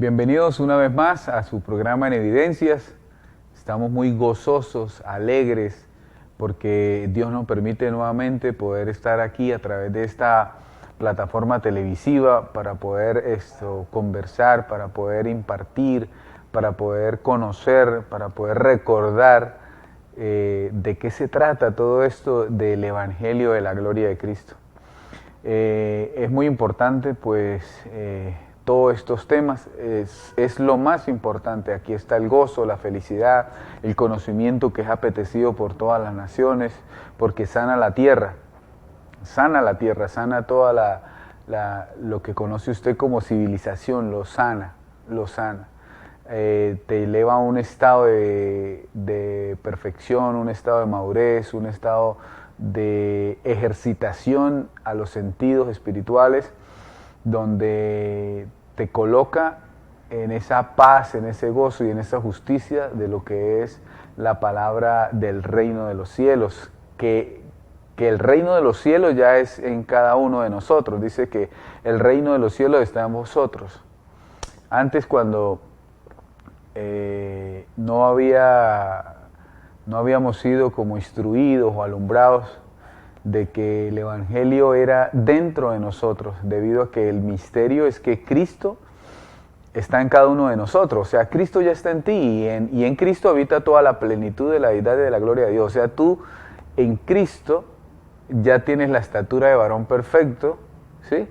Bienvenidos una vez más a su programa En Evidencias. Estamos muy gozosos, alegres, porque Dios nos permite nuevamente poder estar aquí a través de esta plataforma televisiva para poder conversar, para poder impartir, para poder conocer, para poder recordar de qué se trata todo esto del Evangelio de la Gloria de Cristo. Es muy importante, pues, todos estos temas, es lo más importante. Aquí está el gozo, la felicidad, el conocimiento que es apetecido por todas las naciones, porque sana la tierra, sana toda lo que conoce usted como civilización, lo sana. Te eleva a un estado de perfección, un estado de madurez, un estado de ejercitación a los sentidos espirituales, donde te coloca en esa paz, en ese gozo y en esa justicia de lo que es la palabra del reino de los cielos, que el reino de los cielos ya es en cada uno de nosotros. Dice que el reino de los cielos está en vosotros. Antes, cuando no habíamos sido como instruidos o alumbrados de que el Evangelio era dentro de nosotros, debido a que el misterio es que Cristo está en cada uno de nosotros. O sea, Cristo ya está en ti y en Cristo habita toda la plenitud de la deidad y de la gloria de Dios. O sea, tú en Cristo ya tienes la estatura de varón perfecto, ¿sí?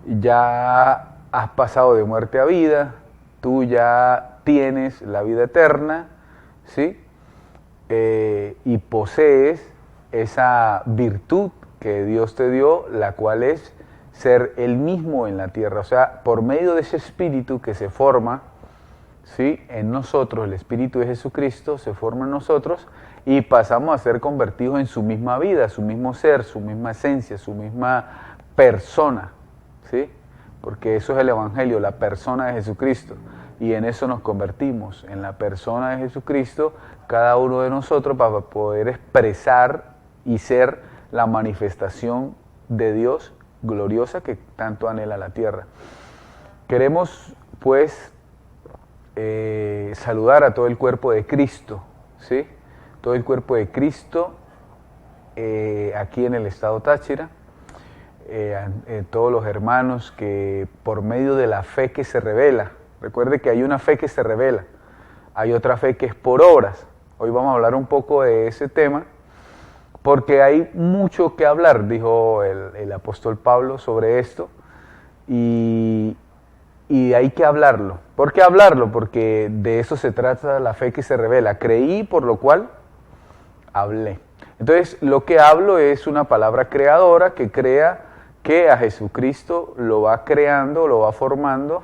Ya has pasado de muerte a vida, tú ya tienes la vida eterna, ¿sí? Y posees esa virtud que Dios te dio, la cual es ser el mismo en la tierra. O sea, por medio de ese espíritu que se forma, ¿sí?, en nosotros, el espíritu de Jesucristo se forma en nosotros y pasamos a ser convertidos en su misma vida, su mismo ser, su misma esencia, su misma persona, ¿sí? Porque eso es el Evangelio, la persona de Jesucristo. Y en eso nos convertimos, en la persona de Jesucristo, cada uno de nosotros, para poder expresar y ser la manifestación de Dios gloriosa que tanto anhela la tierra. Queremos, pues, saludar a todo el cuerpo de Cristo, ¿sí? Todo el cuerpo de Cristo aquí en el estado Táchira, todos los hermanos que por medio de la fe que se revela, recuerde que hay una fe que se revela, hay otra fe que es por obras. Hoy vamos a hablar un poco de ese tema, porque hay mucho que hablar, dijo el apóstol Pablo sobre esto, y hay que hablarlo. ¿Por qué hablarlo? Porque de eso se trata la fe que se revela. Creí, por lo cual hablé. Entonces, lo que hablo es una palabra creadora que crea que a Jesucristo lo va creando, lo va formando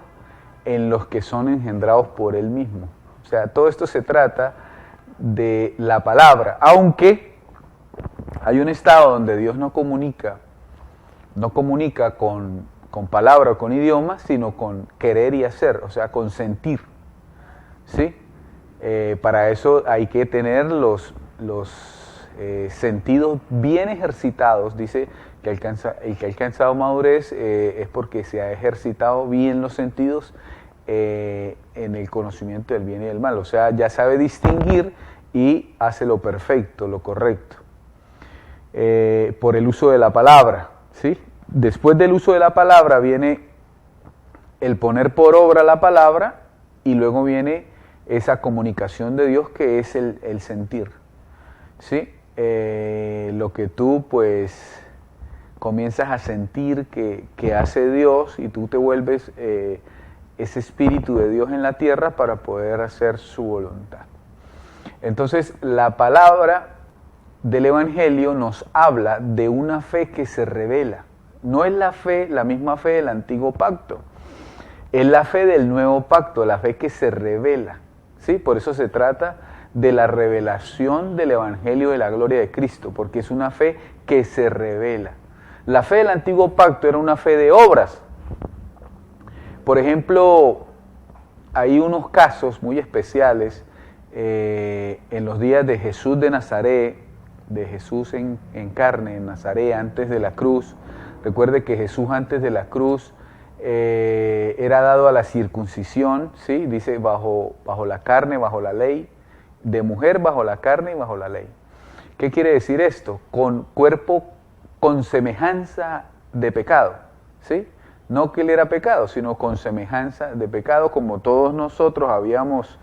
en los que son engendrados por Él mismo. O sea, todo esto se trata de la palabra, aunque hay un estado donde Dios no comunica con palabra o con idioma, sino con querer y hacer, o sea, con sentir, ¿sí? Para eso hay que tener los sentidos bien ejercitados. Dice que el que ha alcanzado madurez es porque se ha ejercitado bien los sentidos en el conocimiento del bien y del mal. O sea, ya sabe distinguir y hace lo perfecto, lo correcto. Por el uso de la palabra, ¿sí? Después del uso de la palabra viene el poner por obra la palabra y luego viene esa comunicación de Dios que es el sentir, ¿sí? Lo que tú, pues, comienzas a sentir que hace Dios y tú te vuelves ese espíritu de Dios en la tierra para poder hacer su voluntad. Entonces, la palabra del Evangelio nos habla de una fe que se revela. No es la misma fe del antiguo pacto, es la fe del nuevo pacto, la fe que se revela, ¿sí? Por eso se trata de la revelación del Evangelio de la gloria de Cristo, porque es una fe que se revela. La fe del antiguo pacto era una fe de obras. Por ejemplo, hay unos casos muy especiales en los días de Jesús de Nazaret, de Jesús en carne, en Nazaret, antes de la cruz. Recuerde que Jesús antes de la cruz era dado a la circuncisión, ¿sí? Dice bajo la carne, bajo la ley, de mujer bajo la carne y bajo la ley. ¿Qué quiere decir esto? Con cuerpo con semejanza de pecado, ¿sí? No que él era pecado, sino con semejanza de pecado, como todos nosotros habíamos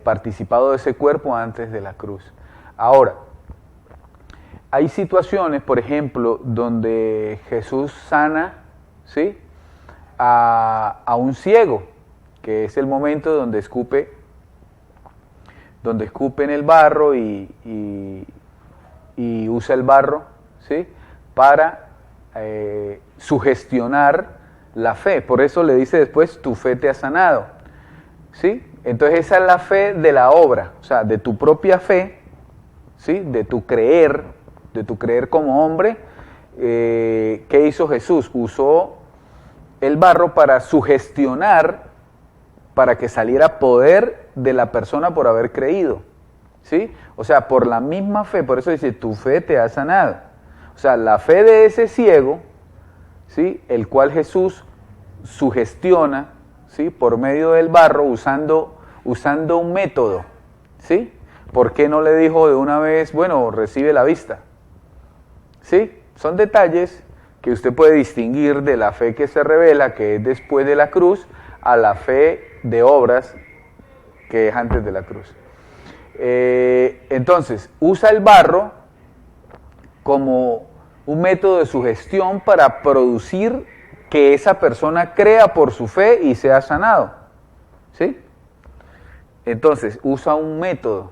participado de ese cuerpo antes de la cruz. Ahora, hay situaciones, por ejemplo, donde Jesús sana, ¿sí?, a un ciego, que es el momento donde escupe en el barro y usa el barro, ¿sí?, para sugestionar la fe. Por eso le dice después, tu fe te ha sanado, ¿sí? Entonces esa es la fe de la obra, o sea, de tu propia fe, ¿sí?, de tu creer como hombre. ¿Qué hizo Jesús? Usó el barro para sugestionar, para que saliera poder de la persona por haber creído, ¿sí? O sea, por la misma fe, por eso dice, tu fe te ha sanado. O sea, la fe de ese ciego, ¿sí?, el cual Jesús sugestiona, ¿sí?, por medio del barro, usando un método, ¿sí? ¿Por qué no le dijo de una vez, bueno, recibe la vista? ¿Sí? Son detalles que usted puede distinguir de la fe que se revela, que es después de la cruz, a la fe de obras, que es antes de la cruz. Entonces, usa el barro como un método de sugestión para producir que esa persona crea por su fe y sea sanado, ¿sí? Entonces, usa un método,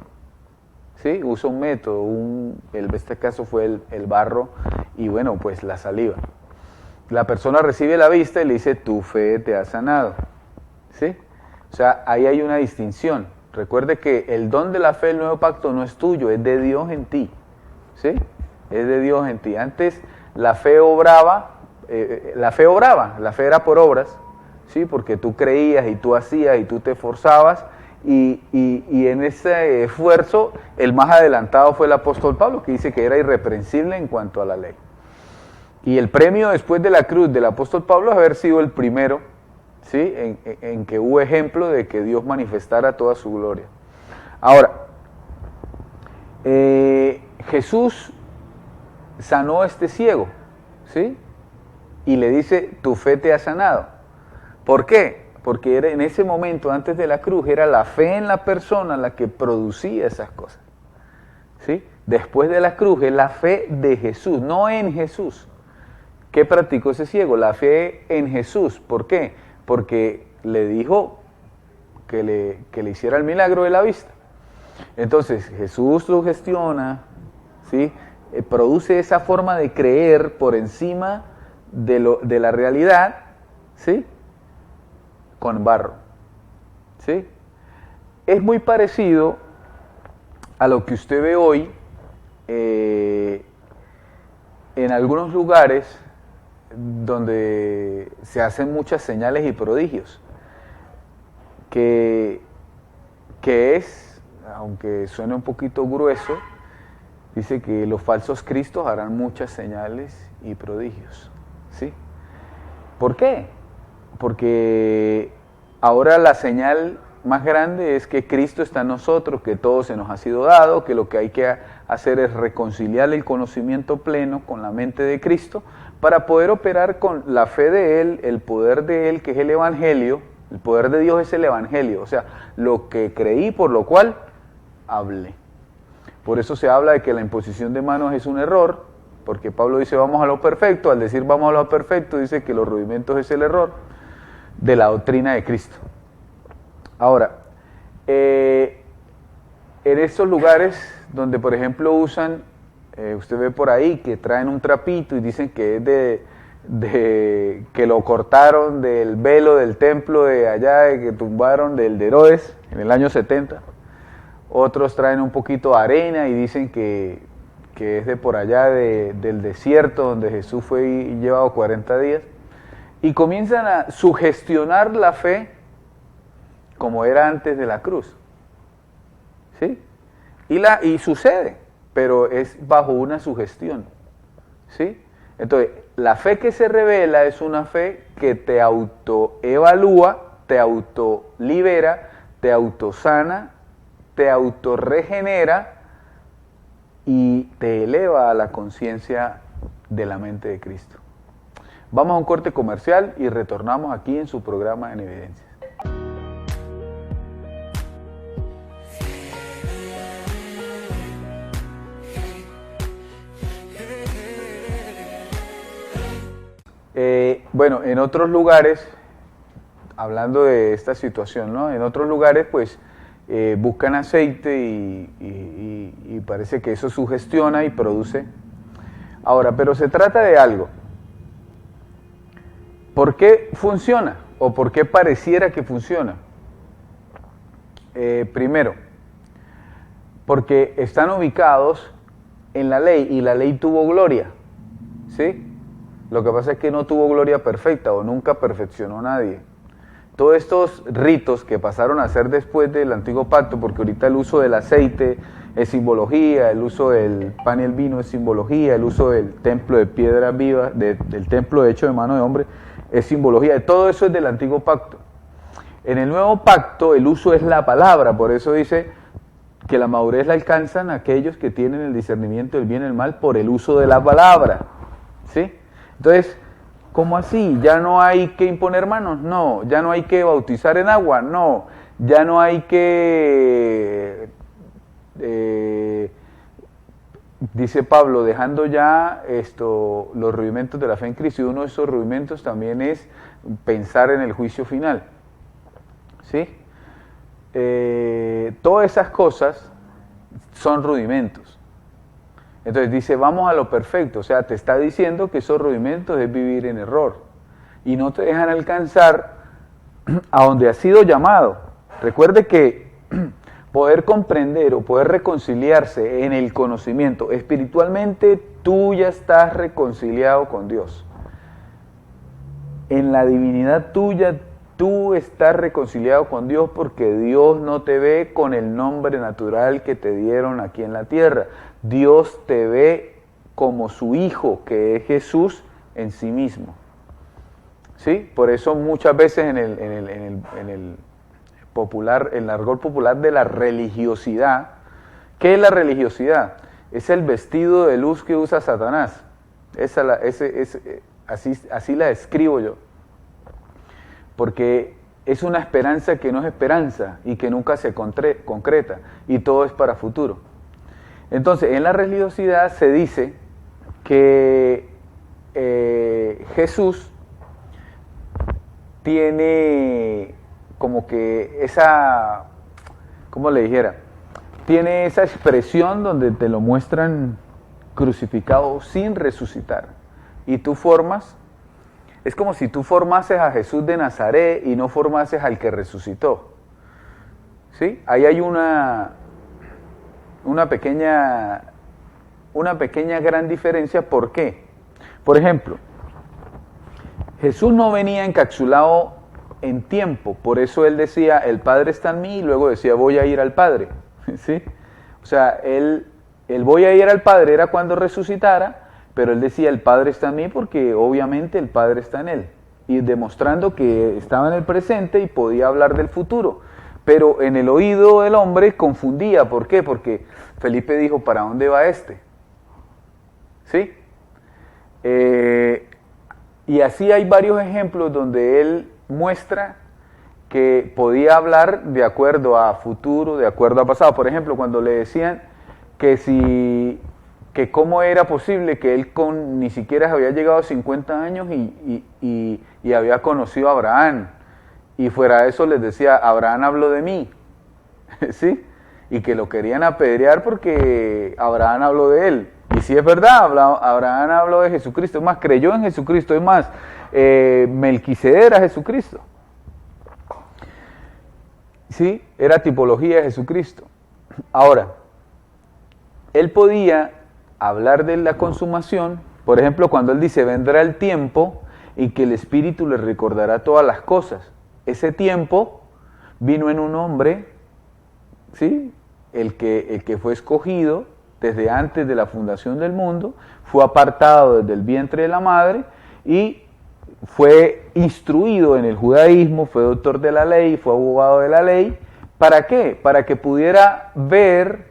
¿sí? Usa un método, en este caso fue el barro y bueno, pues la saliva. La persona recibe la vista y le dice, tu fe te ha sanado, ¿sí? O sea, ahí hay una distinción. Recuerde que el don de la fe del nuevo pacto no es tuyo, es de Dios en ti, ¿sí? Es de Dios en ti. Antes la fe obraba, la fe era por obras, ¿sí? Porque tú creías y tú hacías y tú te esforzabas y en ese esfuerzo el más adelantado fue el apóstol Pablo, que dice que era irreprensible en cuanto a la ley. Y el premio después de la cruz del apóstol Pablo es haber sido el primero, ¿sí?, en que hubo ejemplo de que Dios manifestara toda su gloria. Ahora, Jesús sanó a este ciego, ¿sí?, y le dice, tu fe te ha sanado. ¿Por qué? Porque en ese momento, antes de la cruz, era la fe en la persona la que producía esas cosas, ¿sí? Después de la cruz es la fe de Jesús, no en Jesús. ¿Qué practicó ese ciego? La fe en Jesús. ¿Por qué? Porque le dijo que le hiciera el milagro de la vista. Entonces, Jesús sugestiona, ¿sí?, produce esa forma de creer por encima de la realidad, ¿sí?, con barro, ¿sí? Es muy parecido a lo que usted ve hoy en algunos lugares donde se hacen muchas señales y prodigios, que es, aunque suene un poquito grueso, dice que los falsos cristos harán muchas señales y prodigios, ¿sí? ¿Por qué? Porque ahora la señal más grande es que Cristo está en nosotros, que todo se nos ha sido dado, que lo que hay que hacer es reconciliar el conocimiento pleno con la mente de Cristo para poder operar con la fe de Él, el poder de Él, que es el Evangelio. El poder de Dios es el Evangelio, o sea, lo que creí por lo cual hablé. Por eso se habla de que la imposición de manos es un error, porque Pablo dice vamos a lo perfecto, al decir vamos a lo perfecto dice que los rudimentos es el error de la doctrina de Cristo. Ahora, en estos lugares donde por ejemplo usan, usted ve por ahí que traen un trapito y dicen que es que lo cortaron del velo del templo de allá, de que tumbaron del de Herodes en el año 70. Otros traen un poquito de arena y dicen que es de por allá del desierto donde Jesús fue llevado 40 días. Y comienzan a sugestionar la fe como era antes de la cruz, ¿sí? Y sucede, pero es bajo una sugestión, ¿sí? Entonces, la fe que se revela es una fe que te autoevalúa, te autolibera, te autosana, te autorregenera y te eleva a la conciencia de la mente de Cristo. Vamos a un corte comercial y retornamos aquí en su programa En Evidencias. Bueno, en otros lugares, hablando de esta situación, ¿no? En otros lugares, pues, buscan aceite y parece que eso sugestiona y produce. Ahora, pero se trata de algo. ¿Por qué funciona? ¿O por qué pareciera que funciona? Primero, porque están ubicados en la ley y la ley tuvo gloria, ¿sí? Lo que pasa es que no tuvo gloria perfecta o nunca perfeccionó a nadie. Todos estos ritos que pasaron a ser después del antiguo pacto, porque ahorita el uso del aceite es simbología, el uso del pan y el vino es simbología, el uso del templo de piedra viva, del templo hecho de mano de hombre, es simbología. Todo eso es del antiguo pacto. En el nuevo pacto el uso es la palabra, por eso dice que la madurez la alcanzan aquellos que tienen el discernimiento del bien y el mal por el uso de la palabra, ¿sí? Entonces, ¿cómo así? ¿Ya no hay que imponer manos? No. ¿Ya no hay que bautizar en agua? No. ¿Ya no hay que, dice Pablo, dejando ya los rudimentos de la fe en Cristo? Y uno de esos rudimentos también es pensar en el juicio final, ¿sí? Todas esas cosas son rudimentos. Entonces dice, vamos a lo perfecto, o sea, te está diciendo que esos rudimentos es vivir en error y no te dejan alcanzar a donde has sido llamado. Recuerde que poder comprender o poder reconciliarse en el conocimiento, espiritualmente tú ya estás reconciliado con Dios. En la divinidad tuya, tú estás reconciliado con Dios porque Dios no te ve con el nombre natural que te dieron aquí en la tierra. Dios te ve como su Hijo, que es Jesús en sí mismo. ¿Sí? Por eso muchas veces en el argot popular de la religiosidad, ¿qué es la religiosidad? Es el vestido de luz que usa Satanás. Así la describo yo. Porque es una esperanza que no es esperanza y que nunca se concreta y todo es para futuro. Entonces, en la religiosidad se dice que Jesús tiene como que esa, ¿cómo le dijera? Tiene esa expresión donde te lo muestran crucificado sin resucitar. Y tú formas, es como si tú formases a Jesús de Nazaret y no formases al que resucitó. ¿Sí? Ahí hay una pequeña gran diferencia. ¿Por qué? Por ejemplo, Jesús no venía encapsulado en tiempo, por eso él decía, el Padre está en mí, y luego decía, voy a ir al Padre, ¿sí? O sea, él voy a ir al Padre era cuando resucitara, pero él decía, el Padre está en mí, porque obviamente el Padre está en él, y demostrando que estaba en el presente y podía hablar del futuro. Pero en el oído del hombre confundía. ¿Por qué? Porque Felipe dijo, ¿para dónde va este? ¿Sí? Y así hay varios ejemplos donde él muestra que podía hablar de acuerdo a futuro, de acuerdo a pasado. Por ejemplo, cuando le decían que cómo era posible que él ni siquiera había llegado a 50 años y había conocido a Abraham. Y fuera de eso les decía, Abraham habló de mí, ¿sí? Y que lo querían apedrear porque Abraham habló de él. Y sí es verdad, Abraham habló de Jesucristo, es más, creyó en Jesucristo, es más, Melquisedec era Jesucristo. ¿Sí? Era tipología de Jesucristo. Ahora, él podía hablar de la consumación, por ejemplo, cuando él dice, vendrá el tiempo y que el Espíritu le recordará todas las cosas. Ese tiempo vino en un hombre, ¿sí? El que fue escogido desde antes de la fundación del mundo, fue apartado desde el vientre de la madre y fue instruido en el judaísmo, fue doctor de la ley, fue abogado de la ley. ¿Para qué? Para que pudiera ver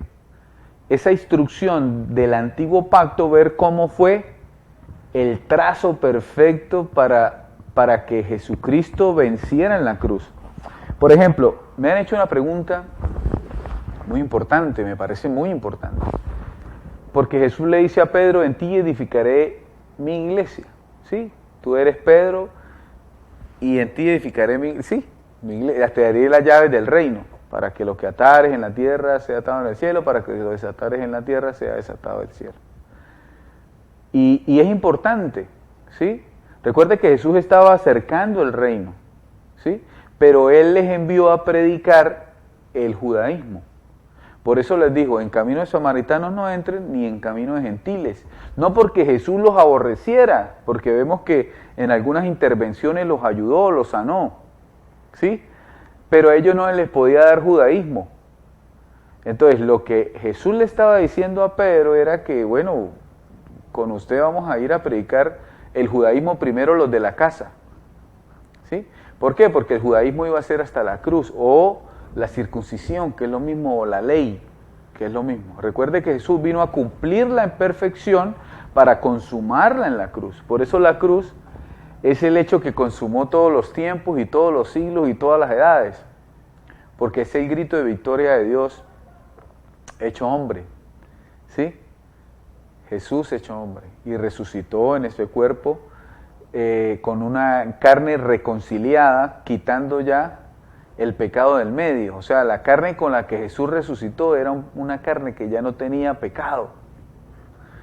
esa instrucción del antiguo pacto, ver cómo fue el trazo perfecto para que Jesucristo venciera en la cruz. Por ejemplo, me han hecho una pregunta muy importante, me parece muy importante, porque Jesús le dice a Pedro: en ti edificaré mi iglesia, ¿sí? Tú eres Pedro y en ti edificaré mi iglesia, te daré las llaves del reino, para que lo que atares en la tierra sea atado en el cielo, para que lo desatares en la tierra sea desatado del cielo. Y es importante, ¿sí? Recuerde que Jesús estaba acercando el reino, ¿sí? Pero Él les envió a predicar el judaísmo. Por eso les dijo: en camino de samaritanos no entren, ni en camino de gentiles. No porque Jesús los aborreciera, porque vemos que en algunas intervenciones los ayudó, los sanó, ¿sí? Pero a ellos no les podía dar judaísmo. Entonces, lo que Jesús le estaba diciendo a Pedro era que, bueno, con usted vamos a ir a predicar el judaísmo primero los de la casa, ¿sí? ¿Por qué? Porque el judaísmo iba a ser hasta la cruz, o la circuncisión, que es lo mismo, o la ley, que es lo mismo. Recuerde que Jesús vino a cumplirla en perfección para consumarla en la cruz. Por eso la cruz es el hecho que consumó todos los tiempos y todos los siglos y todas las edades, porque es el grito de victoria de Dios hecho hombre, ¿sí? Jesús hecho hombre, y resucitó en ese cuerpo con una carne reconciliada, quitando ya el pecado del medio. O sea, la carne con la que Jesús resucitó era una carne que ya no tenía pecado,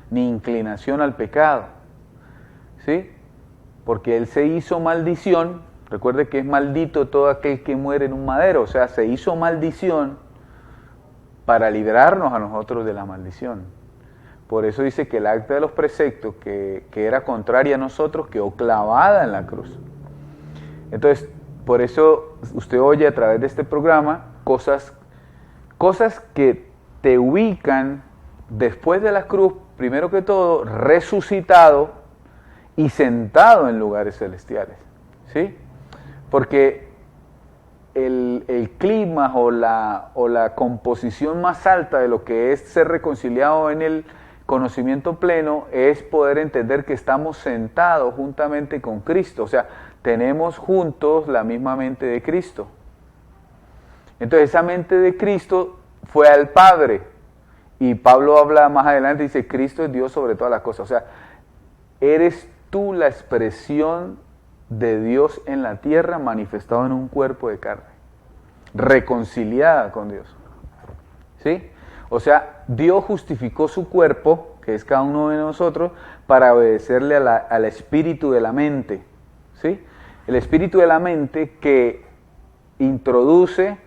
ni inclinación al pecado, ¿sí? Porque Él se hizo maldición. Recuerde que es maldito todo aquel que muere en un madero. O sea, se hizo maldición para librarnos a nosotros de la maldición. Por eso dice que el acta de los preceptos, que era contraria a nosotros, quedó clavada en la cruz. Entonces, por eso usted oye a través de este programa cosas que te ubican después de la cruz, primero que todo, resucitado y sentado en lugares celestiales, ¿sí? Porque el clima o la composición más alta de lo que es ser reconciliado en el conocimiento pleno es poder entender que estamos sentados juntamente con Cristo. O sea, tenemos juntos la misma mente de Cristo. Entonces esa mente de Cristo fue al Padre. Y Pablo habla más adelante, dice: Cristo es Dios sobre todas las cosas. O sea, eres tú la expresión de Dios en la tierra manifestado en un cuerpo de carne, reconciliada con Dios, ¿sí? O sea, Dios justificó su cuerpo, que es cada uno de nosotros, para obedecerle al espíritu de la mente, ¿sí? El espíritu de la mente que introduce,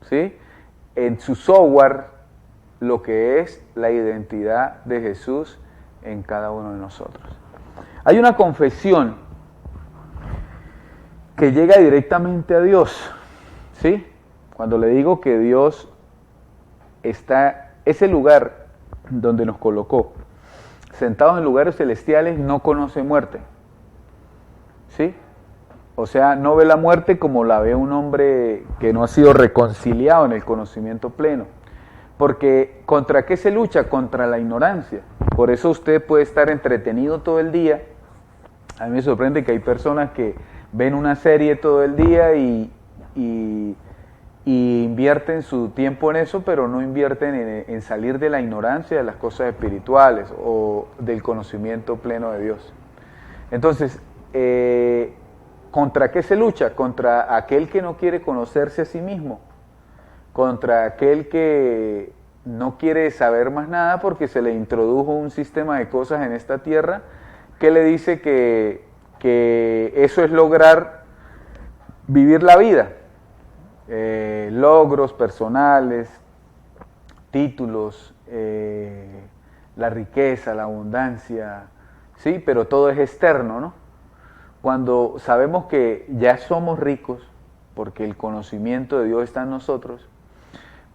¿sí?, en su software lo que es la identidad de Jesús en cada uno de nosotros. Hay una confesión que llega directamente a Dios, ¿sí? Cuando le digo que Dios está, ese lugar donde nos colocó, sentados en lugares celestiales, no conoce muerte, ¿sí? O sea, no ve la muerte como la ve un hombre que no ha sido reconciliado en el conocimiento pleno. Porque ¿contra qué se lucha? Contra la ignorancia. Por eso usted puede estar entretenido todo el día. A mí me sorprende que hay personas que ven una serie todo el día y invierten su tiempo en eso, pero no invierten en salir de la ignorancia de las cosas espirituales o del conocimiento pleno de Dios. Entonces, ¿contra qué se lucha? Contra aquel que no quiere conocerse a sí mismo, contra aquel que no quiere saber más nada porque se le introdujo un sistema de cosas en esta tierra que le dice que eso es lograr vivir la vida, logros personales, títulos, la riqueza, la abundancia, sí, pero todo es externo, ¿no? Cuando sabemos que ya somos ricos porque el conocimiento de Dios está en nosotros,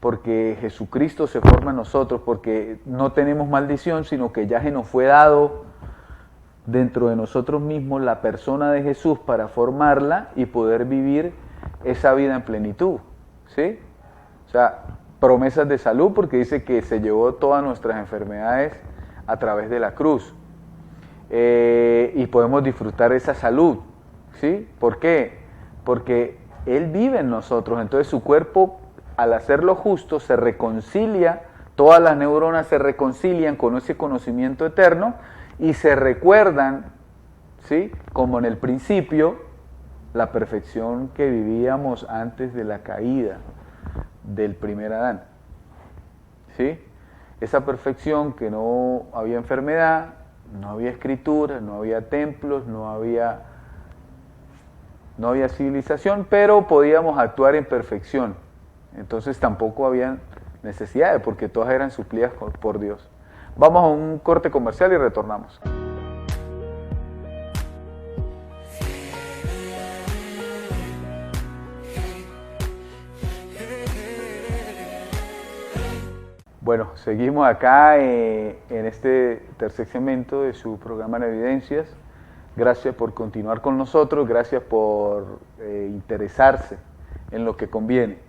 porque Jesucristo se forma en nosotros, porque no tenemos maldición, sino que ya se nos fue dado dentro de nosotros mismos la persona de Jesús para formarla y poder vivir esa vida en plenitud, ¿sí? O sea, promesas de salud, porque dice que se llevó todas nuestras enfermedades a través de la cruz, y podemos disfrutar esa salud, ¿sí? ¿Por qué? Porque Él vive en nosotros, entonces su cuerpo, al hacerlo justo, se reconcilia, todas las neuronas se reconcilian con ese conocimiento eterno y se recuerdan, ¿sí? Como en el principio, la perfección que vivíamos antes de la caída del primer Adán, ¿sí? Esa perfección que no había enfermedad, no había escritura, no había templos, no había civilización, pero podíamos actuar en perfección. Entonces tampoco había necesidades, porque todas eran suplidas por Dios. Vamos a un corte comercial y retornamos. Bueno, seguimos acá en este tercer segmento de su programa de Evidencias. Gracias por continuar con nosotros, gracias por interesarse en lo que conviene,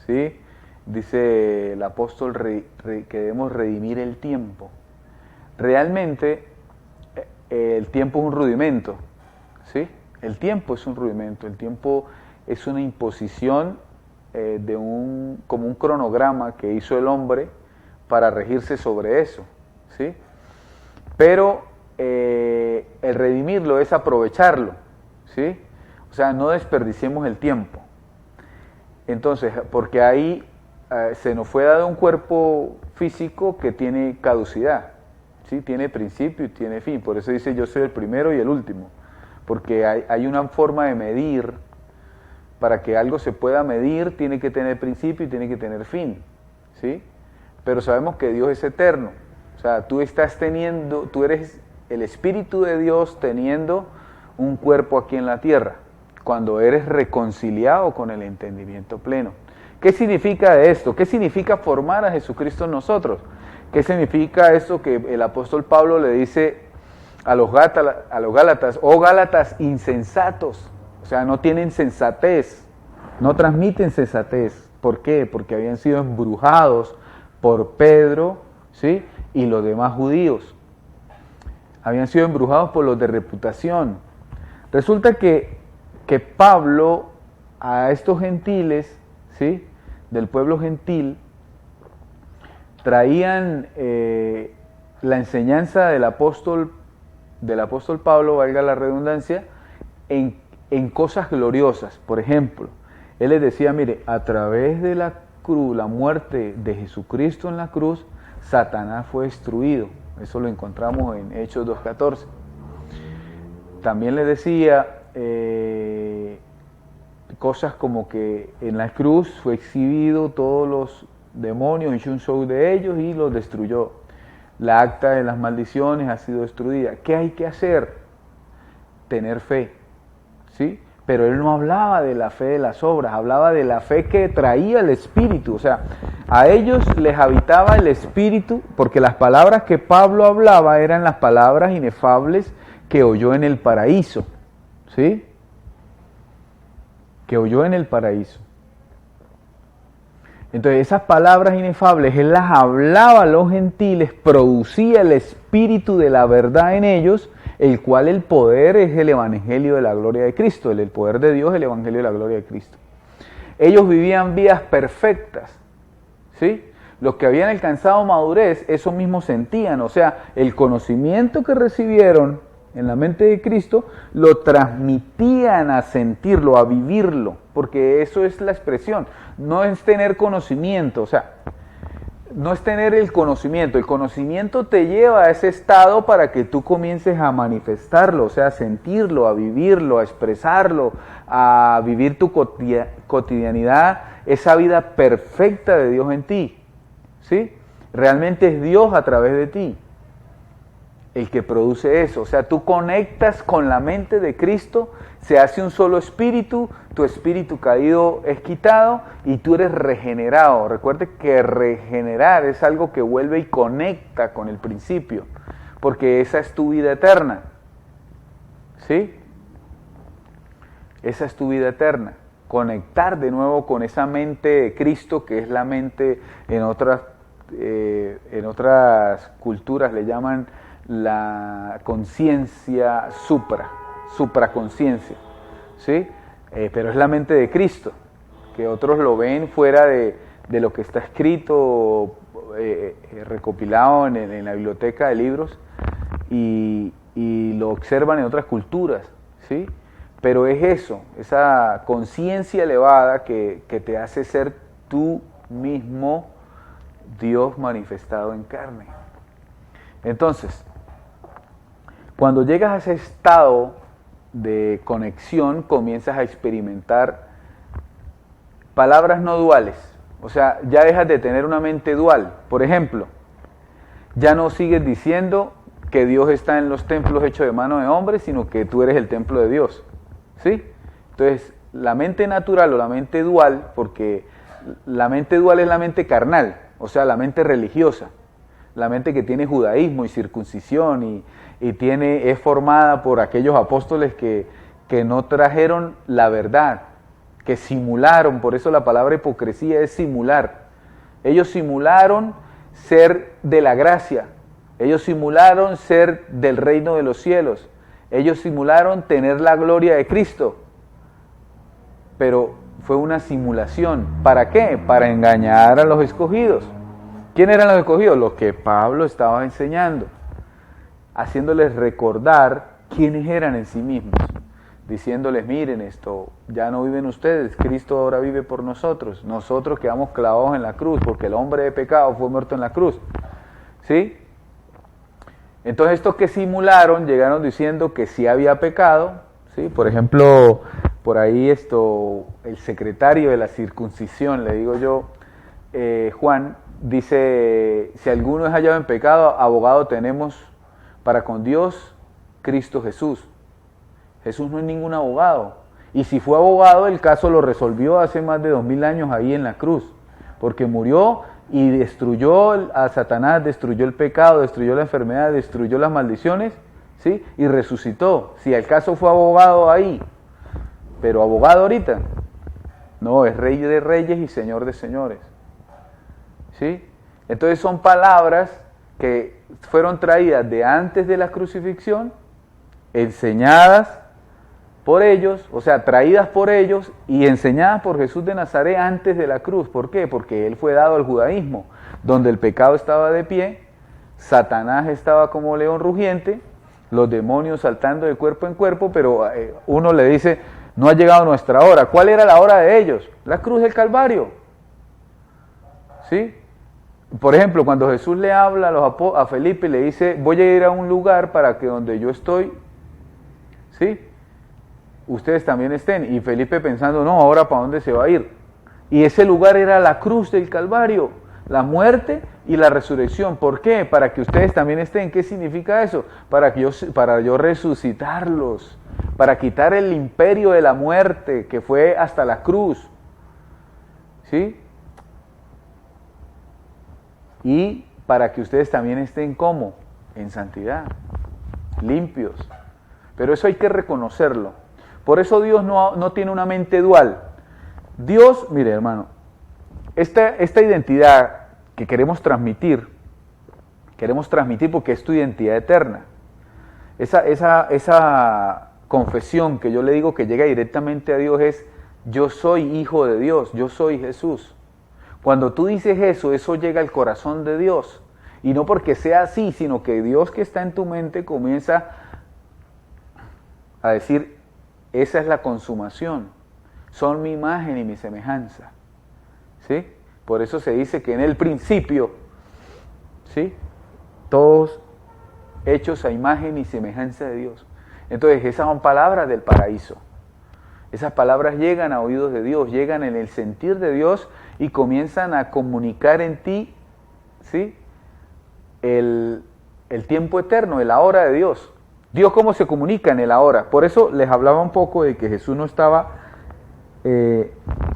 ¿sí? Dice el apóstol que debemos redimir el tiempo. Realmente el tiempo es un rudimento, ¿sí? El tiempo es un rudimento, el tiempo es una imposición como un cronograma que hizo el hombre para regirse sobre eso, ¿sí? Pero el redimirlo es aprovecharlo, ¿sí? O sea, no desperdiciemos el tiempo. Entonces, porque ahí se nos fue dado un cuerpo físico que tiene caducidad, ¿sí? Tiene principio y tiene fin. Por eso dice, yo soy el primero y el último. Porque hay una forma de medir. Para que algo se pueda medir, tiene que tener principio y tiene que tener fin, ¿sí? Pero sabemos que Dios es eterno. O sea, tú eres el Espíritu de Dios teniendo un cuerpo aquí en la tierra, cuando eres reconciliado con el entendimiento pleno. ¿Qué significa esto? ¿Qué significa formar a Jesucristo en nosotros? ¿Qué significa esto que el apóstol Pablo le dice a los Gálatas, oh Gálatas insensatos? O sea, no tienen sensatez, no transmiten sensatez. ¿Por qué? Porque habían sido embrujados por Pedro, ¿sí? Y los demás judíos. Habían sido embrujados por los de reputación. Resulta que Pablo a estos gentiles, ¿sí? Del pueblo gentil, traían la enseñanza del apóstol Pablo, valga la redundancia, en cosas gloriosas. Por ejemplo, él les decía, mire, a través de la cruz, la muerte de Jesucristo en la cruz, Satanás fue destruido. Eso lo encontramos en Hechos 2:14. También les decía cosas como que en la cruz fue exhibido todos los demonios, hizo un show de ellos y los destruyó. La acta de las maldiciones ha sido destruida. ¿Qué hay que hacer? Tener fe, ¿sí? Pero él no hablaba de la fe de las obras, hablaba de la fe que traía el Espíritu. O sea, a ellos les habitaba el Espíritu, porque las palabras que Pablo hablaba eran las palabras inefables que oyó en el paraíso, ¿sí? Que oyó en el paraíso. Entonces esas palabras inefables, él las hablaba a los gentiles, producía el Espíritu de la verdad en ellos, el cual el poder es el Evangelio de la gloria de Cristo, el poder de Dios es el Evangelio de la gloria de Cristo. Ellos vivían vidas perfectas, ¿sí? Los que habían alcanzado madurez, eso mismo sentían, o sea, el conocimiento que recibieron en la mente de Cristo, lo transmitían a sentirlo, a vivirlo, porque eso es la expresión, no es tener conocimiento, o sea, no es tener el conocimiento te lleva a ese estado para que tú comiences a manifestarlo, o sea, a sentirlo, a vivirlo, a expresarlo, a vivir tu cotidianidad, esa vida perfecta de Dios en ti, ¿sí? Realmente es Dios a través de ti. el que produce eso. O sea, tú conectas con la mente de Cristo, se hace un solo espíritu, tu espíritu caído es quitado y tú eres regenerado. Recuerde que regenerar es algo que vuelve y conecta con el principio, porque esa es tu vida eterna. ¿Sí? Esa es tu vida eterna. Conectar de nuevo con esa mente de Cristo, que es la mente en otras culturas le llaman la conciencia supraconciencia, ¿sí? Pero es la mente de Cristo, que otros lo ven fuera de lo que está escrito, recopilado en la biblioteca de libros, y lo observan en otras culturas, ¿sí? Pero es eso, esa conciencia elevada que te hace ser tú mismo Dios manifestado en carne. Entonces, cuando llegas a ese estado de conexión, comienzas a experimentar palabras no duales. O sea, ya dejas de tener una mente dual. Por ejemplo, ya no sigues diciendo que Dios está en los templos hechos de mano de hombres, sino que tú eres el templo de Dios. ¿Sí? Entonces, la mente natural o la mente dual, porque la mente dual es la mente carnal, o sea, la mente religiosa, la mente que tiene judaísmo y circuncisión y es formada por aquellos apóstoles que no trajeron la verdad, que simularon, por eso la palabra hipocresía es simular. Ellos simularon ser de la gracia, ellos simularon ser del reino de los cielos, ellos simularon tener la gloria de Cristo, pero fue una simulación. ¿Para qué? Para engañar a los escogidos. ¿Quién eran los escogidos? Los que Pablo estaba enseñando, haciéndoles recordar quiénes eran en sí mismos, diciéndoles, miren esto, ya no viven ustedes, Cristo ahora vive por nosotros, nosotros quedamos clavados en la cruz, porque el hombre de pecado fue muerto en la cruz, ¿sí? Entonces estos que simularon llegaron diciendo que sí había pecado, ¿sí? Por ejemplo, por ahí el secretario de la circuncisión, le digo yo, Juan, dice, si alguno es hallado en pecado, abogado tenemos para con Dios, Cristo Jesús. Jesús no es ningún abogado. Y si fue abogado, el caso lo resolvió hace más de 2000 años ahí en la cruz, porque murió y destruyó a Satanás, destruyó el pecado, destruyó la enfermedad, destruyó las maldiciones, ¿sí? Y resucitó. Si el caso fue abogado ahí, pero abogado ahorita, no, es Rey de Reyes y Señor de Señores, ¿sí? Entonces son palabras que fueron traídas de antes de la crucifixión, enseñadas por ellos, o sea, traídas por ellos y enseñadas por Jesús de Nazaret antes de la cruz. ¿Por qué? Porque Él fue dado al judaísmo, donde el pecado estaba de pie, Satanás estaba como león rugiente, los demonios saltando de cuerpo en cuerpo, pero uno le dice, no ha llegado nuestra hora. ¿Cuál era la hora de ellos? La cruz del Calvario. ¿Sí? Por ejemplo, cuando Jesús le habla a Felipe, le dice, voy a ir a un lugar para que donde yo estoy, ¿sí?, ustedes también estén. Y Felipe pensando, no, ahora ¿para dónde se va a ir? Y ese lugar era la cruz del Calvario, la muerte y la resurrección. ¿Por qué? Para que ustedes también estén. ¿Qué significa eso? Para yo resucitarlos, para quitar el imperio de la muerte que fue hasta la cruz, ¿sí? Y para que ustedes también estén ¿cómo? En santidad, limpios. Pero eso hay que reconocerlo. Por eso Dios no tiene una mente dual. Dios, mire hermano, esta identidad que queremos transmitir porque es tu identidad eterna. Esa confesión que yo le digo que llega directamente a Dios es, yo soy hijo de Dios, yo soy Jesús. Cuando tú dices eso llega al corazón de Dios. Y no porque sea así, sino que Dios que está en tu mente comienza a decir, esa es la consumación, son mi imagen y mi semejanza, ¿sí? Por eso se dice que en el principio, ¿sí?, todos hechos a imagen y semejanza de Dios. Entonces esas son palabras del paraíso. Esas palabras llegan a oídos de Dios, llegan en el sentir de Dios y comienzan a comunicar en ti, ¿sí?, el tiempo eterno, el ahora de Dios. Dios cómo se comunica en el ahora. Por eso les hablaba un poco de que Jesús no estaba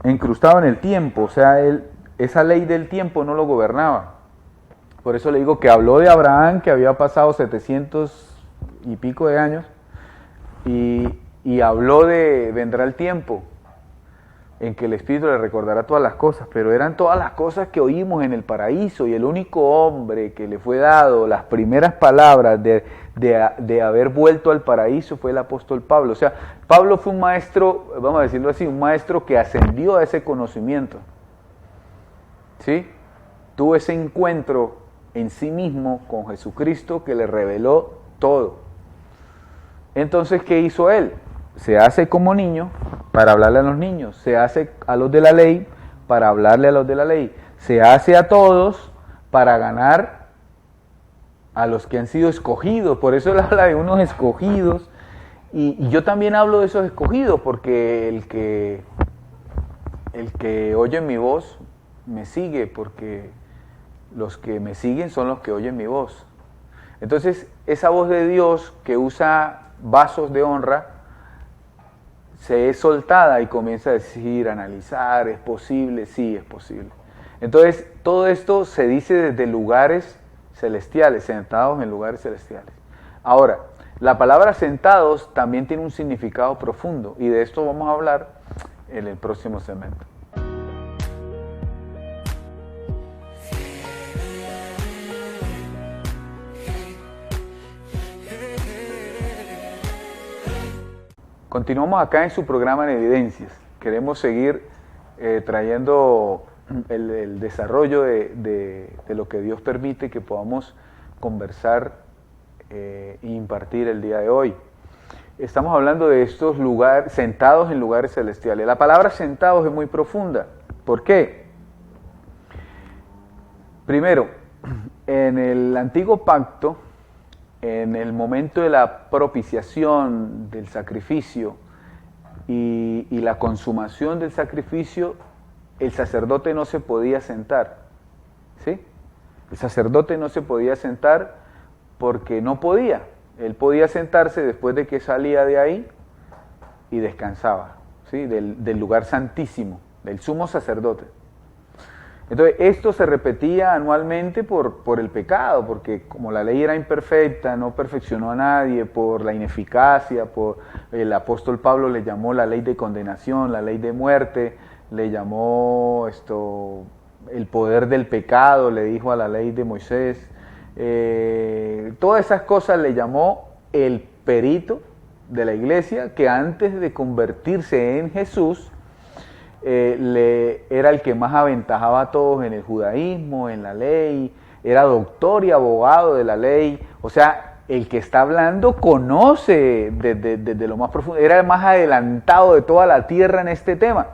incrustado en el tiempo, o sea, esa ley del tiempo no lo gobernaba. Por eso le digo que habló de Abraham, que había pasado 700 y pico de años, y habló de vendrá el tiempo en que el Espíritu le recordará todas las cosas, pero eran todas las cosas que oímos en el paraíso, y el único hombre que le fue dado las primeras palabras de haber vuelto al paraíso fue el apóstol Pablo. O sea, Pablo fue un maestro, vamos a decirlo así, un maestro que ascendió a ese conocimiento, ¿sí? Tuvo ese encuentro en sí mismo con Jesucristo que le reveló todo. Entonces, ¿qué hizo él? Se hace como niño para hablarle a los niños, se hace a los de la ley para hablarle a los de la ley, se hace a todos para ganar a los que han sido escogidos. Por eso él habla de unos escogidos, y yo también hablo de esos escogidos, porque el que oye mi voz me sigue, porque los que me siguen son los que oyen mi voz. Entonces, esa voz de Dios que usa vasos de honra se es soltada y comienza a decir, a analizar, ¿es posible? Sí, es posible. Entonces, todo esto se dice desde lugares celestiales, sentados en lugares celestiales. Ahora, la palabra sentados también tiene un significado profundo, y de esto vamos a hablar en el próximo segmento. Continuamos acá en su programa en Evidencias. Queremos seguir trayendo el desarrollo de lo que Dios permite que podamos conversar e impartir el día de hoy. Estamos hablando de estos lugares, sentados en lugares celestiales. La palabra sentados es muy profunda. ¿Por qué? Primero, en el antiguo pacto, en el momento de la propiciación del sacrificio y la consumación del sacrificio, el sacerdote no se podía sentar, ¿sí? El sacerdote no se podía sentar porque no podía. Él podía sentarse después de que salía de ahí y descansaba, ¿sí? Del lugar santísimo, del sumo sacerdote. Entonces, esto se repetía anualmente por el pecado, porque como la ley era imperfecta, no perfeccionó a nadie, por la ineficacia, el apóstol Pablo le llamó la ley de condenación, la ley de muerte, le llamó el poder del pecado, le dijo a la ley de Moisés, todas esas cosas le llamó el perito de la iglesia, que antes de convertirse en Jesús, era el que más aventajaba a todos en el judaísmo, en la ley, era doctor y abogado de la ley, o sea, el que está hablando conoce desde lo más profundo, era el más adelantado de toda la tierra en este tema,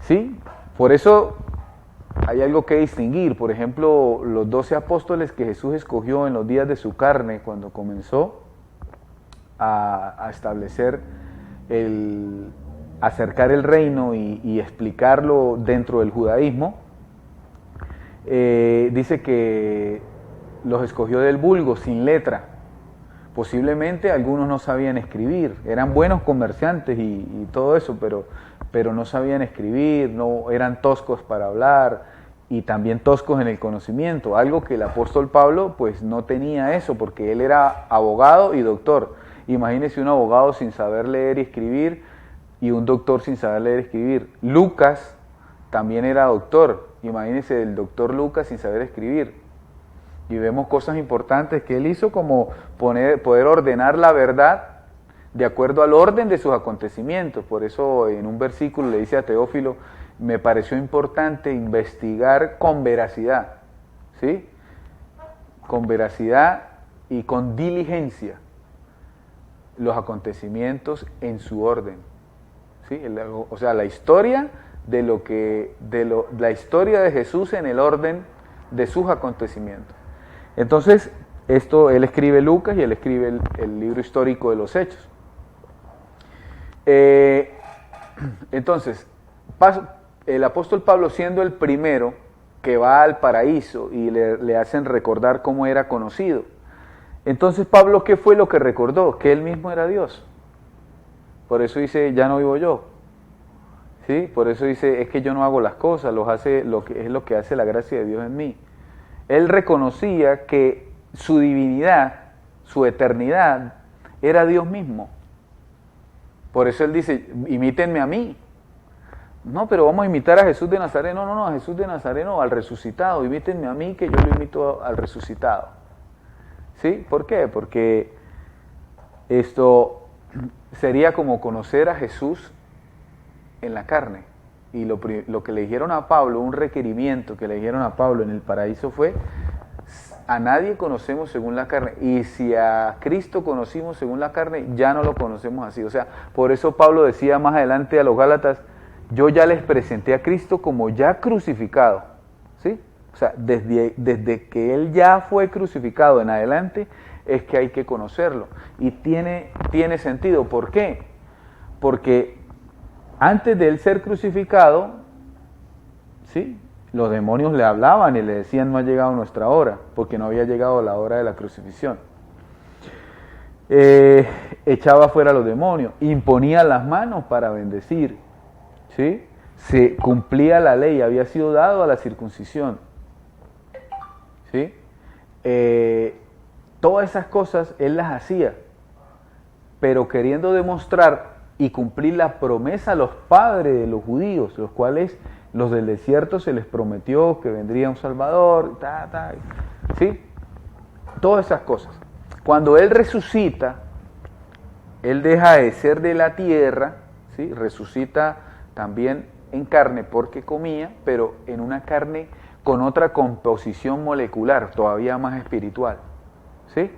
¿sí? Por eso hay algo que distinguir. Por ejemplo, los 12 apóstoles que Jesús escogió en los días de su carne, cuando comenzó a establecer acercar el reino y explicarlo dentro del judaísmo, dice que los escogió del vulgo, sin letra. Posiblemente algunos no sabían escribir, eran buenos comerciantes y todo eso, pero no sabían escribir, no eran toscos para hablar y también toscos en el conocimiento, algo que el apóstol Pablo pues no tenía eso, porque él era abogado y doctor. Imagínense un abogado sin saber leer y escribir y un doctor sin saber leer y escribir. Lucas también era doctor, imagínense el doctor Lucas sin saber escribir. Y vemos cosas importantes que él hizo, como poder ordenar la verdad de acuerdo al orden de sus acontecimientos. Por eso en un versículo le dice a Teófilo, me pareció importante investigar con veracidad, ¿sí? Con veracidad y con diligencia los acontecimientos en su orden, ¿sí? O sea, la historia la historia de Jesús en el orden de sus acontecimientos. Entonces, él escribe Lucas y él escribe el libro histórico de los Hechos. Entonces, el apóstol Pablo, siendo el primero que va al paraíso y le hacen recordar cómo era conocido, Entonces Pablo, ¿qué fue lo que recordó? Que él mismo era Dios. Por eso dice, ya no vivo yo. ¿Sí? Por eso dice, es que yo no hago las cosas, es lo que hace la gracia de Dios en mí. Él reconocía que su divinidad, su eternidad, era Dios mismo. Por eso él dice, imítenme a mí. No, pero vamos a imitar a Jesús de Nazaret. No, a Jesús de Nazaret no, al resucitado. Imítenme a mí que yo lo imito al resucitado. ¿Sí? ¿Por qué? Porque esto sería como conocer a Jesús en la carne. Y lo que le dijeron a Pablo, un requerimiento que le dijeron a Pablo en el paraíso fue, a nadie conocemos según la carne. Y si a Cristo conocimos según la carne, ya no lo conocemos así. O sea, por eso Pablo decía más adelante a los Gálatas, yo ya les presenté a Cristo como ya crucificado. ¿Sí? O sea, desde que Él ya fue crucificado en adelante, es que hay que conocerlo. Y tiene sentido. ¿Por qué? Porque antes de Él ser crucificado, ¿sí?, los demonios le hablaban y le decían, no ha llegado nuestra hora, porque no había llegado la hora de la crucifixión. Echaba fuera a los demonios, imponía las manos para bendecir, ¿sí? Se cumplía la ley, había sido dado a la circuncisión, ¿sí? Todas esas cosas Él las hacía, pero queriendo demostrar y cumplir la promesa a los padres de los judíos, los cuales los del desierto se les prometió que vendría un Salvador, ¿sí? Todas esas cosas. Cuando Él resucita, Él deja de ser de la tierra, ¿sí? Resucita también en carne porque comía, pero en una carne con otra composición molecular, todavía más espiritual, ¿sí?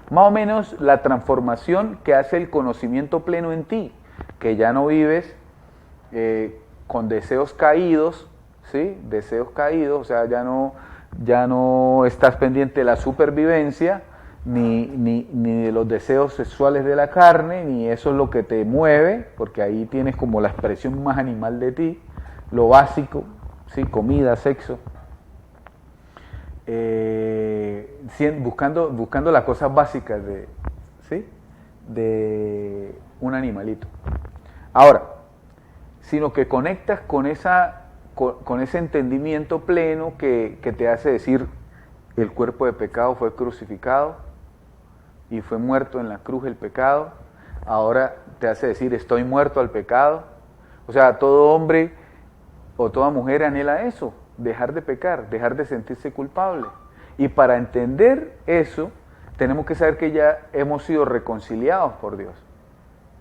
Más o menos la transformación que hace el conocimiento pleno en ti, que ya no vives con deseos caídos, ¿sí? Deseos caídos, o sea, ya no estás pendiente de la supervivencia, ni de los deseos sexuales de la carne, ni eso es lo que te mueve, porque ahí tienes como la expresión más animal de ti, lo básico, ¿sí? Comida, sexo, buscando las cosas básicas ¿sí?, de un animalito. Ahora, sino que conectas con ese entendimiento pleno que te hace decir, el cuerpo de pecado fue crucificado y fue muerto en la cruz el pecado, ahora te hace decir, estoy muerto al pecado. O sea, todo hombre o toda mujer anhela eso, dejar de pecar, dejar de sentirse culpable. Y para entender eso, tenemos que saber que ya hemos sido reconciliados por Dios,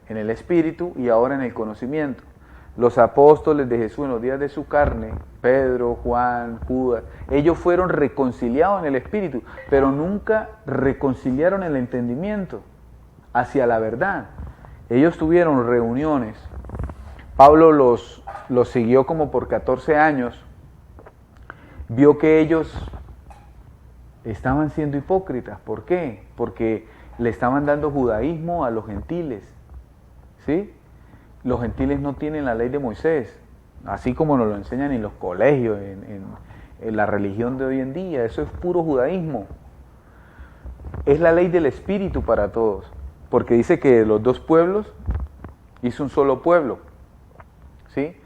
en el Espíritu y ahora en el conocimiento. Los apóstoles de Jesús en los días de su carne, Pedro, Juan, Judas, ellos fueron reconciliados en el Espíritu, pero nunca reconciliaron el entendimiento hacia la verdad. Ellos tuvieron reuniones. Pablo los siguió como por 14 años. Vio que ellos estaban siendo hipócritas. ¿Por qué? Porque le estaban dando judaísmo a los gentiles, ¿sí? Los gentiles no tienen la ley de Moisés, así como nos lo enseñan en los colegios, en la religión de hoy en día. Eso es puro judaísmo. Es la ley del Espíritu para todos, porque dice que los dos pueblos hizo un solo pueblo, ¿sí?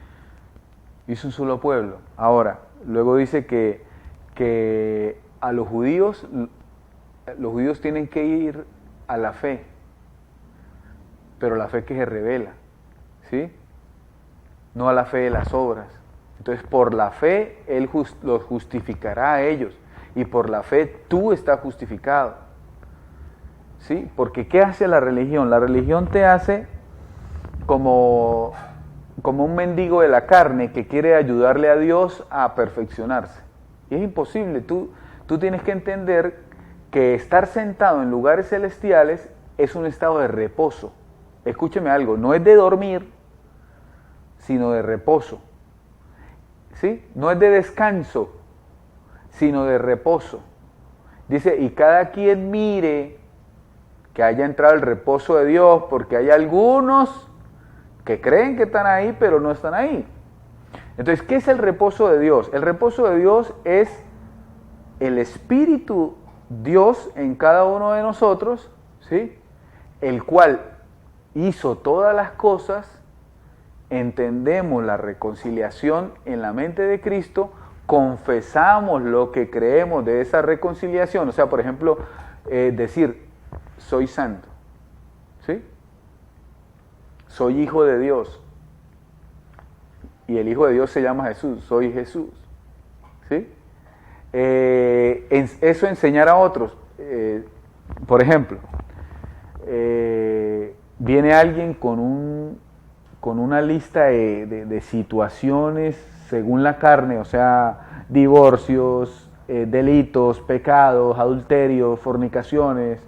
Hizo un solo pueblo. Ahora, luego dice que a los judíos tienen que ir a la fe, pero la fe que se revela, ¿sí? No a la fe de las obras. Entonces, por la fe, Él los justificará a ellos. Y por la fe, tú estás justificado. ¿Sí? Porque ¿qué hace la religión? La religión te hace como un mendigo de la carne que quiere ayudarle a Dios a perfeccionarse. Y es imposible. Tú tienes que entender que estar sentado en lugares celestiales es un estado de reposo. Escúcheme algo, no es de dormir, sino de reposo, ¿sí? No es de descanso, sino de reposo. Dice, y cada quien mire que haya entrado el reposo de Dios, porque hay algunos que creen que están ahí, pero no están ahí. Entonces, ¿qué es el reposo de Dios? El reposo de Dios es el espíritu Dios en cada uno de nosotros, ¿sí? El cual hizo todas las cosas, entendemos la reconciliación en la mente de Cristo, confesamos lo que creemos de esa reconciliación, o sea, por ejemplo, decir, soy santo, ¿sí? Soy hijo de Dios, y el Hijo de Dios se llama Jesús, soy Jesús, ¿sí? Eso enseñar a otros, por ejemplo, viene alguien con una lista de situaciones según la carne, o sea, divorcios, delitos, pecados, adulterios, fornicaciones,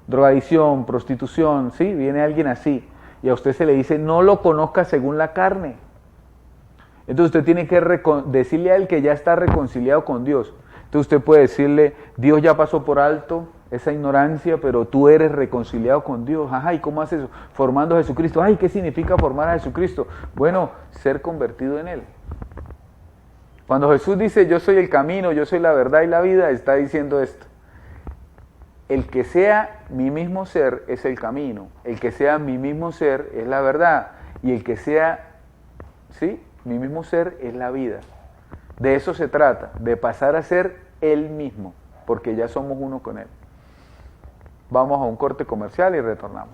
drogadicción, prostitución, ¿sí? Viene alguien así, y a usted se le dice, no lo conozca según la carne. Entonces usted tiene que decirle a él que ya está reconciliado con Dios. Entonces usted puede decirle, Dios ya pasó por alto esa ignorancia, pero tú eres reconciliado con Dios. Ajá, ¿y cómo haces eso? Formando a Jesucristo. Ay, ¿qué significa formar a Jesucristo? Bueno, ser convertido en Él. Cuando Jesús dice, yo soy el camino, yo soy la verdad y la vida, está diciendo esto. El que sea mi mismo ser es el camino, el que sea mi mismo ser es la verdad, y el que sea, ¿sí?, mi mismo ser es la vida. De eso se trata, de pasar a ser Él mismo, porque ya somos uno con Él. Vamos a un corte comercial y retornamos.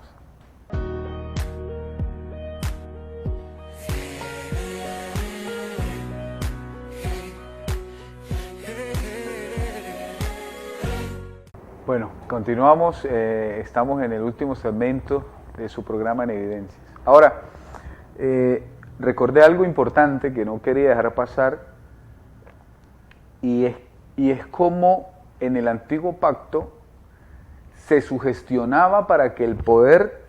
Bueno, continuamos, estamos en el último segmento de su programa En Evidencias. Ahora, recordé algo importante que no quería dejar pasar, y es como en el antiguo pacto se sugestionaba para que el poder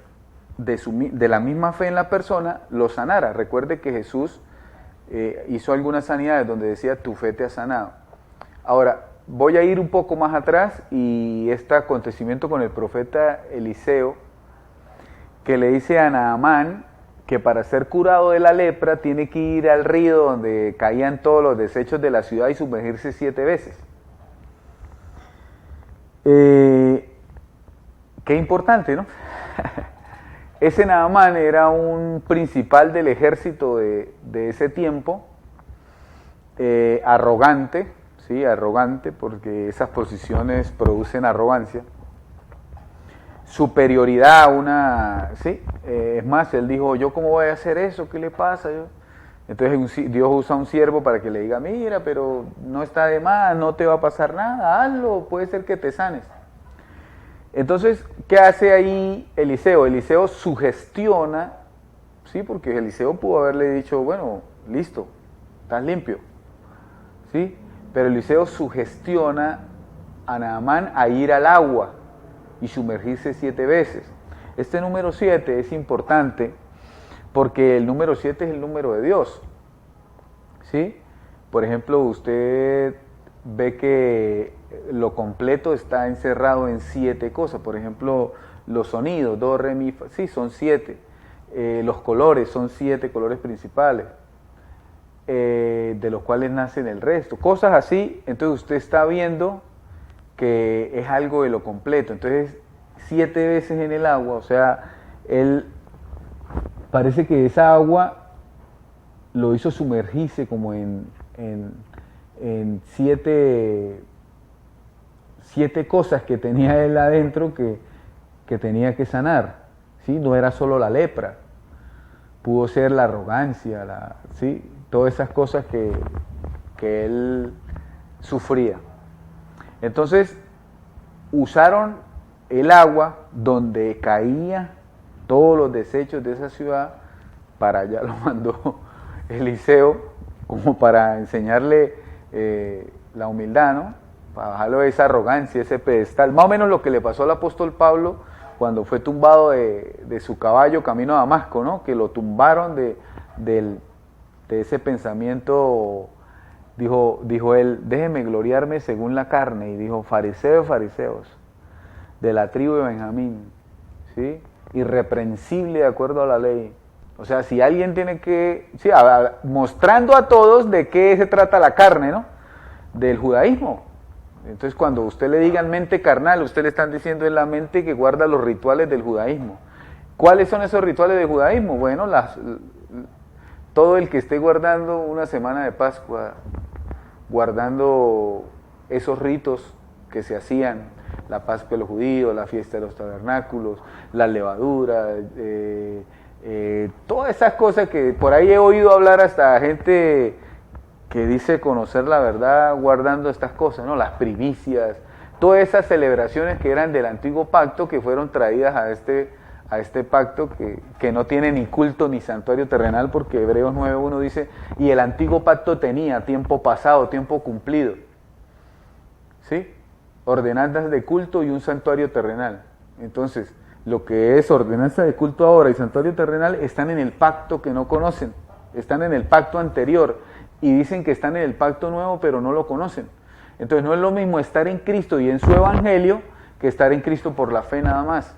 de la misma fe en la persona lo sanara. Recuerde que Jesús hizo algunas sanidades donde decía, tu fe te ha sanado. Ahora, voy a ir un poco más atrás, y este acontecimiento con el profeta Eliseo, que le dice a Naamán que para ser curado de la lepra tiene que ir al río donde caían todos los desechos de la ciudad y sumergirse 7 veces. Qué importante, ¿no? Ese Naamán era un principal del ejército de ese tiempo, arrogante, ¿sí? Arrogante, porque esas posiciones producen arrogancia. Superioridad, ¿sí? Es más, él dijo, ¿yo cómo voy a hacer eso? ¿Qué le pasa? Entonces Dios usa un siervo para que le diga, mira, pero no está de más, no te va a pasar nada, hazlo, puede ser que te sanes. Entonces, ¿qué hace ahí Eliseo? Eliseo sugestiona, ¿sí? Porque Eliseo pudo haberle dicho, bueno, listo, estás limpio, ¿sí? Pero Eliseo sugestiona a Naamán a ir al agua y sumergirse 7 veces. Este número 7 es importante porque el número 7 es el número de Dios, ¿sí? Por ejemplo, usted ve que lo completo está encerrado en 7 cosas. Por ejemplo, los sonidos, do, re, mi, fa, sí, son 7. Los colores son 7 colores principales, de los cuales nacen el resto. Cosas así, entonces usted está viendo que es algo de lo completo. Entonces, 7 veces en el agua, o sea, él parece que esa agua lo hizo sumergirse como en 7 cosas que tenía él adentro que tenía que sanar, ¿sí? No era solo la lepra, pudo ser la arrogancia, ¿sí? Todas esas cosas que él sufría. Entonces, usaron el agua donde caía todos los desechos de esa ciudad, para allá lo mandó Eliseo, como para enseñarle la humildad, ¿no? Para bajarlo de esa arrogancia, ese pedestal. Más o menos lo que le pasó al apóstol Pablo cuando fue tumbado de su caballo camino a Damasco, ¿no? Que lo tumbaron de ese pensamiento. Dijo él, déjeme gloriarme según la carne, y dijo, fariseos, de la tribu de Benjamín, ¿sí? Irreprensible de acuerdo a la ley. O sea, si alguien tiene que, sí, mostrando a todos de qué se trata la carne, ¿no? Del judaísmo. Entonces cuando usted le diga mente carnal, usted le están diciendo es la mente que guarda los rituales del judaísmo. ¿Cuáles son esos rituales del judaísmo? Bueno, todo el que esté guardando una semana de Pascua, guardando esos ritos que se hacían, la Pascua de los judíos, la fiesta de los tabernáculos, la levadura, todas esas cosas que por ahí he oído hablar hasta gente que dice conocer la verdad guardando estas cosas, ¿no? Las primicias, todas esas celebraciones que eran del antiguo pacto que fueron traídas a este pacto que no tiene ni culto ni santuario terrenal, porque Hebreos 9.1 dice, y el antiguo pacto tenía tiempo pasado, tiempo cumplido, ¿sí? Ordenanzas de culto y un santuario terrenal. Entonces, lo que es ordenanza de culto ahora y santuario terrenal están en el pacto que no conocen, están en el pacto anterior y dicen que están en el pacto nuevo, pero no lo conocen. Entonces, no es lo mismo estar en Cristo y en su evangelio que estar en Cristo por la fe nada más,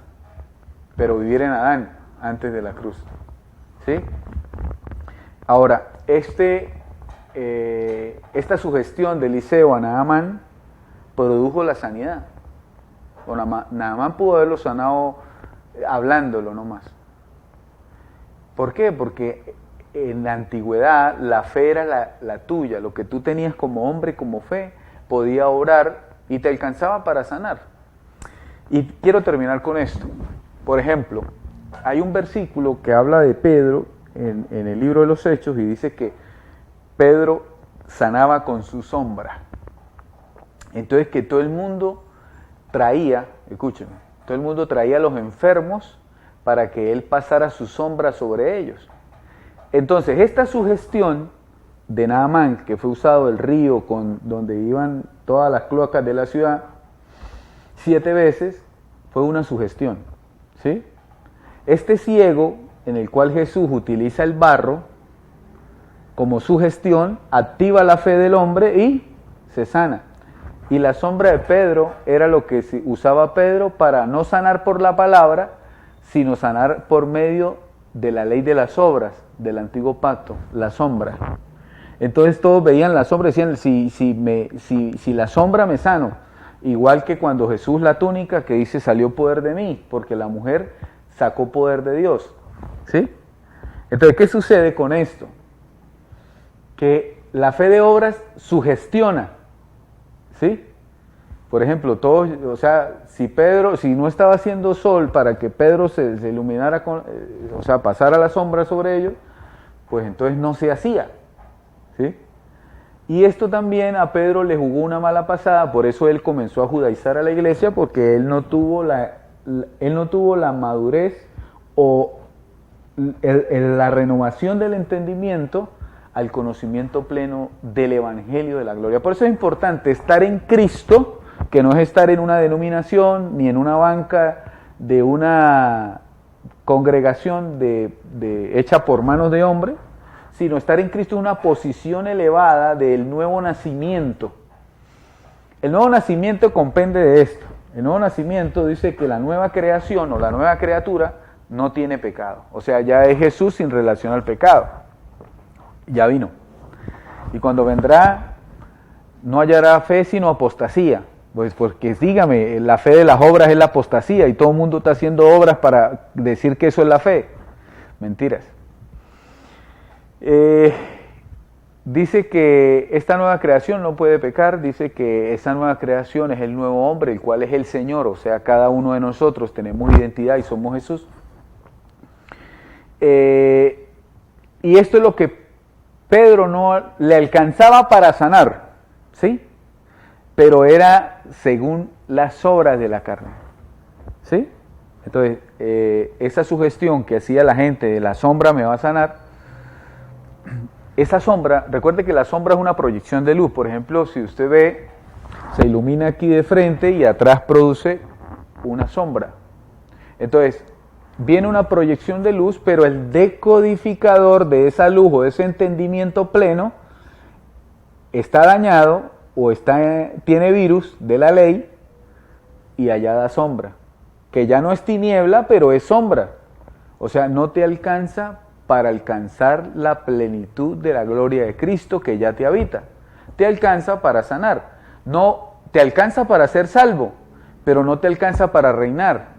pero vivir en Adán antes de la cruz, ¿sí? Ahora, esta sugestión de Eliseo a Naamán produjo la sanidad. O Naamán pudo haberlo sanado hablándolo nomás. ¿Por qué? Porque en la antigüedad la fe era la tuya, lo que tú tenías como hombre, como fe, podía orar y te alcanzaba para sanar. Y quiero terminar con esto. Por ejemplo, hay un versículo que habla de Pedro en el libro de los Hechos y dice que Pedro sanaba con su sombra. Entonces que todo el mundo traía, escúchenme, todo el mundo traía a los enfermos para que él pasara su sombra sobre ellos. Entonces esta sugestión de Naamán, que fue usado el río donde iban todas las cloacas de la ciudad, 7 veces, fue una sugestión, ¿sí? Este ciego, en el cual Jesús utiliza el barro como sugestión, activa la fe del hombre y se sana. Y la sombra de Pedro era lo que usaba Pedro para no sanar por la palabra, sino sanar por medio de la ley de las obras del antiguo pacto, la sombra. Entonces todos veían la sombra y decían, si la sombra me sano, igual que cuando Jesús la túnica que dice salió poder de mí, porque la mujer sacó poder de Dios, ¿sí? Entonces, ¿qué sucede con esto? Que la fe de obras sugestiona, ¿sí? Por ejemplo, si no estaba haciendo sol para que Pedro se iluminara, pasara la sombra sobre ellos, pues entonces no se hacía, ¿sí? Y esto también a Pedro le jugó una mala pasada, por eso él comenzó a judaizar a la iglesia, porque él no tuvo la madurez o la renovación del entendimiento al conocimiento pleno del Evangelio de la gloria. Por eso es importante estar en Cristo, que no es estar en una denominación ni en una banca de una congregación hecha por manos de hombre, sino estar en Cristo es una posición elevada del nuevo nacimiento. El nuevo nacimiento compende de esto. El nuevo nacimiento dice que la nueva creación o la nueva criatura no tiene pecado. O sea, ya es Jesús sin relación al pecado. Ya vino. Y cuando vendrá, no hallará fe sino apostasía. Pues porque dígame, la fe de las obras es la apostasía y todo el mundo está haciendo obras para decir que eso es la fe. Mentiras. Dice que esta nueva creación no puede pecar, dice que esa nueva creación es el nuevo hombre, el cual es el Señor, o sea, cada uno de nosotros tenemos identidad y somos Jesús. Y esto es lo que Pedro no le alcanzaba para sanar, ¿sí? Pero era según las obras de la carne, ¿sí? Entonces, esa sugestión que hacía la gente de la sombra me va a sanar, esa sombra, recuerde que la sombra es una proyección de luz. Por ejemplo, si usted ve, se ilumina aquí de frente y atrás produce una sombra. Entonces, viene una proyección de luz, pero el decodificador de esa luz o de ese entendimiento pleno está dañado o tiene virus de la ley y allá da sombra, que ya no es tiniebla, pero es sombra. O sea, no te alcanza para alcanzar la plenitud de la gloria de Cristo que ya te habita. Te alcanza para sanar. No te alcanza para ser salvo, pero no te alcanza para reinar.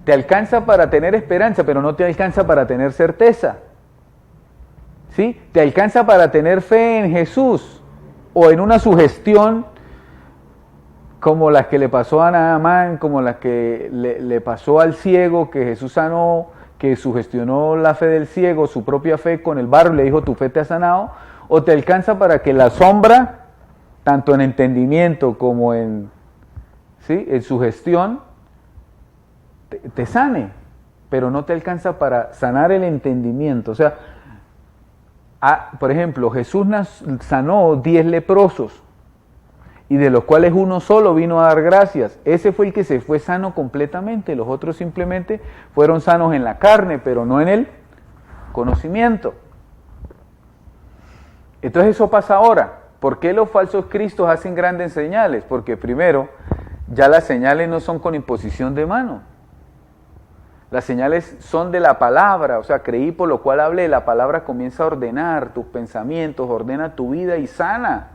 Te alcanza para tener esperanza, pero no te alcanza para tener certeza. ¿Sí? Te alcanza para tener fe en Jesús o en una sugestión como las que le pasó a Naamán, como las que le pasó al ciego que Jesús sanó, que sugestionó la fe del ciego, su propia fe con el barro, le dijo, tu fe te ha sanado, o te alcanza para que la sombra, tanto en entendimiento como en, ¿sí?, en sugestión, te sane, pero no te alcanza para sanar el entendimiento. O sea, por ejemplo, Jesús sanó 10 leprosos, y de los cuales uno solo vino a dar gracias. Ese fue el que se fue sano completamente, los otros simplemente fueron sanos en la carne, pero no en el conocimiento. Entonces eso pasa ahora. ¿Por qué los falsos cristos hacen grandes señales? Porque primero, ya las señales no son con imposición de mano. Las señales son de la palabra, o sea, creí por lo cual hablé, la palabra comienza a ordenar tus pensamientos, ordena tu vida y sana.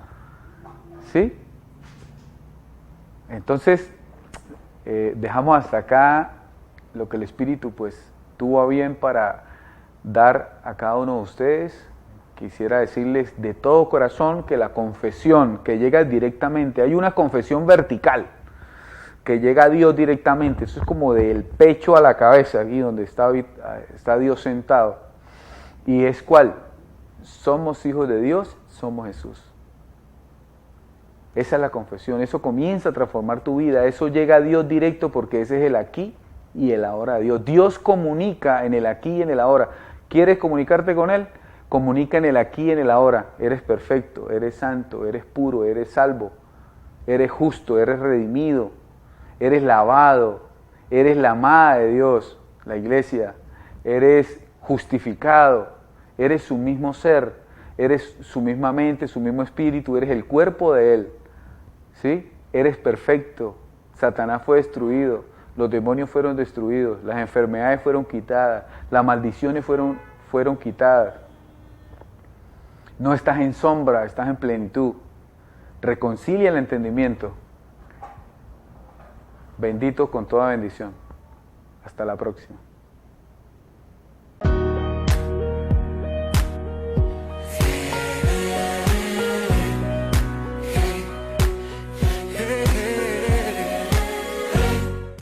¿Sí? Entonces, dejamos hasta acá lo que el Espíritu pues tuvo a bien para dar a cada uno de ustedes. Quisiera decirles de todo corazón que la confesión que llega directamente, hay una confesión vertical que llega a Dios directamente, eso es como del pecho a la cabeza, aquí donde está Dios sentado. ¿Y es cuál? Somos hijos de Dios, somos Jesús. Esa es la confesión, eso comienza a transformar tu vida, eso llega a Dios directo porque ese es el aquí y el ahora de Dios. Dios comunica en el aquí y en el ahora. ¿Quieres comunicarte con Él? Comunica en el aquí y en el ahora. Eres perfecto, eres santo, eres puro, eres salvo, eres justo, eres redimido, eres lavado, eres la amada de Dios, la iglesia, eres justificado, eres su mismo ser, eres su misma mente, su mismo espíritu, eres el cuerpo de Él. ¿Sí? Eres perfecto, Satanás fue destruido, los demonios fueron destruidos, las enfermedades fueron quitadas, las maldiciones fueron quitadas. No estás en sombra, estás en plenitud. Reconcilia el entendimiento. Bendito con toda bendición. Hasta la próxima.